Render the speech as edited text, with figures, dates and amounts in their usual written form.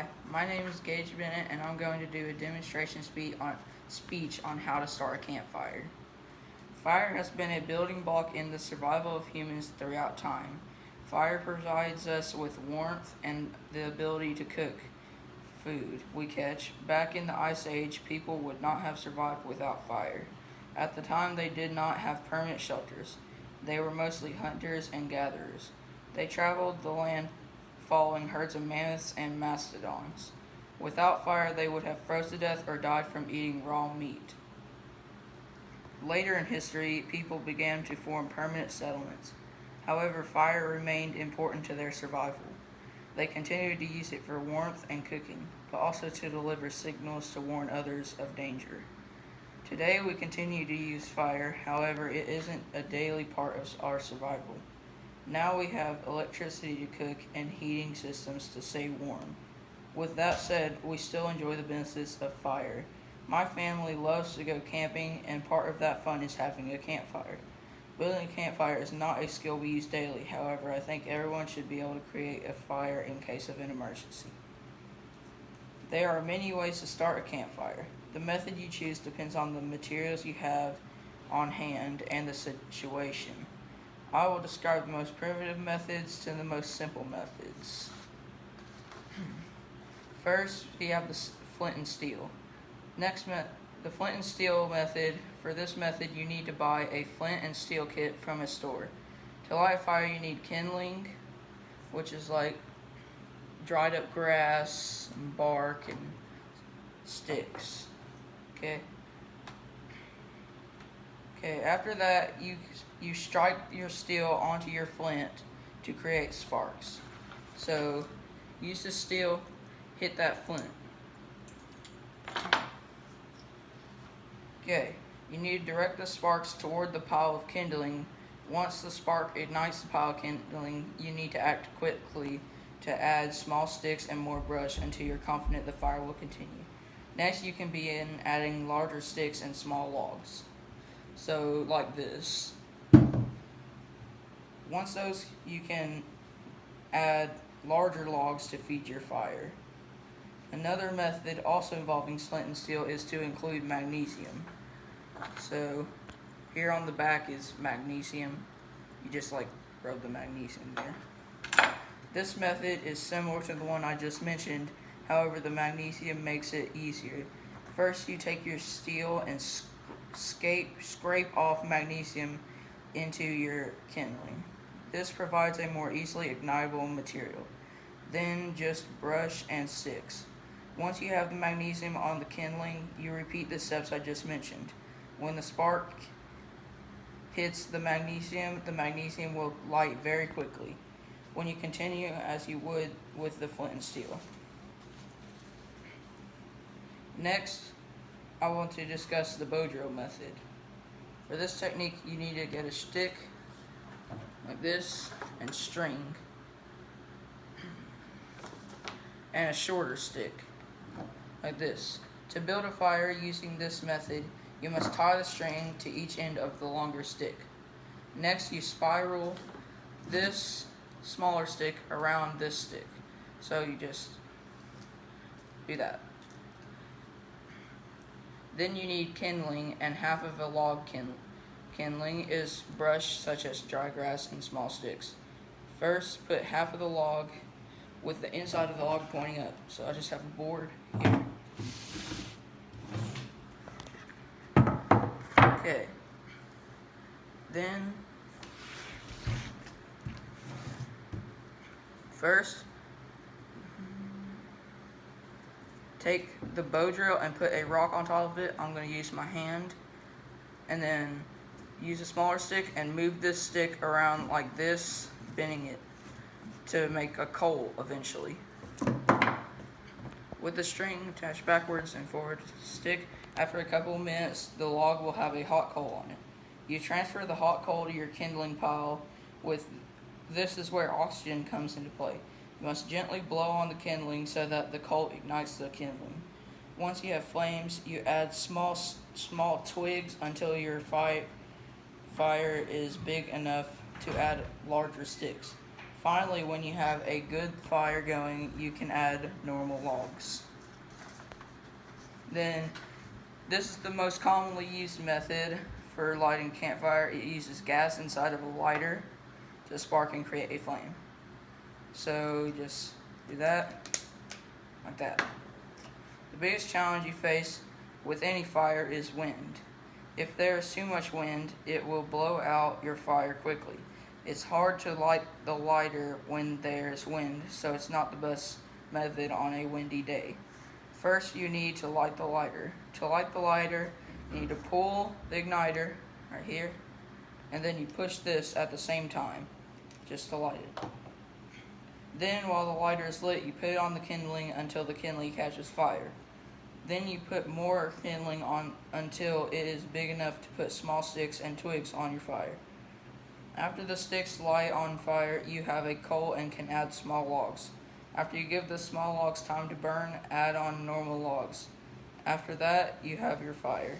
Hi, my name is Gage Bennett, and I'm going to do a demonstration speech on how to start a campfire. Fire has been a building block in the survival of humans throughout time. Fire provides us with warmth and the ability to cook food we catch. Back in the Ice Age, people would not have survived without fire. At the time, they did not have permanent shelters. They were mostly hunters and gatherers. They traveled the land following herds of mammoths and mastodons. Without fire, they would have froze to death or died from eating raw meat. Later in history, people began to form permanent settlements. However, fire remained important to their survival. They continued to use it for warmth and cooking, but also to deliver signals to warn others of danger. Today, we continue to use fire, however, it isn't a daily part of our survival. Now we have electricity to cook and heating systems to stay warm. With that said, we still enjoy the benefits of fire. My family loves to go camping, and part of that fun is having a campfire. Building a campfire is not a skill we use daily. However, I think everyone should be able to create a fire in case of an emergency. There are many ways to start a campfire. The method you choose depends on the materials you have on hand and the situation. I will describe the most primitive methods to the most simple methods. First, we have the flint and steel. Next, the flint and steel method. For this method, you need to buy a flint and steel kit from a store. To light a fire, you need kindling, which is like dried up grass and bark and sticks. Okay, after that, you strike your steel onto your flint to create sparks. So, use the steel, hit that flint. Okay, you need to direct the sparks toward the pile of kindling. Once the spark ignites the pile of kindling, you need to act quickly to add small sticks and more brush until you're confident the fire will continue. Next, you can begin adding larger sticks and small logs. So, like this. Once those, you can add larger logs to feed your fire. Another method, also involving flint and steel, is to include magnesium. So, here on the back is magnesium. You just rub the magnesium there. This method is similar to the one I just mentioned. However, the magnesium makes it easier. First, you take your steel and scrape off magnesium into your kindling. This provides a more easily ignitable material. Then just brush and sticks. Once you have the magnesium on the kindling, you repeat the steps I just mentioned. When the spark hits the magnesium will light very quickly when you continue as you would with the flint and steel. Next, I want to discuss the bow drill method. For this technique, you need to get a stick like this and string, and a shorter stick like this. To build a fire using this method, you must tie the string to each end of the longer stick. Next, you spiral this smaller stick around this stick. So you just do that. Then you need kindling, and half of a log kindling is brush such as dry grass and small sticks. First, put half of the log with the inside of the log pointing up. So I just have a board here. Okay. Then, first, take the bow drill and put a rock on top of it. I'm going to use my hand. And then use a smaller stick and move this stick around like this, bending it to make a coal eventually. With the string attached backwards and forward to the stick, after a couple of minutes, the log will have a hot coal on it. You transfer the hot coal to your kindling pile. This is where oxygen comes into play. You must gently blow on the kindling so that the coal ignites the kindling. Once you have flames, you add small twigs until your fire is big enough to add larger sticks. Finally, when you have a good fire going, you can add normal logs. Then, this is the most commonly used method for lighting a campfire. It uses gas inside of a lighter to spark and create a flame. So just do that, like that. The biggest challenge you face with any fire is wind. If there is too much wind, it will blow out your fire quickly. It's hard to light the lighter when there's wind, so it's not the best method on a windy day. First, you need to light the lighter. To light the lighter, you need to pull the igniter right here, and then you push this at the same time, just to light it. Then, while the lighter is lit, you put it on the kindling until the kindling catches fire. Then you put more kindling on until it is big enough to put small sticks and twigs on your fire. After the sticks light on fire, you have a coal and can add small logs. After you give the small logs time to burn, add on normal logs. After that, you have your fire.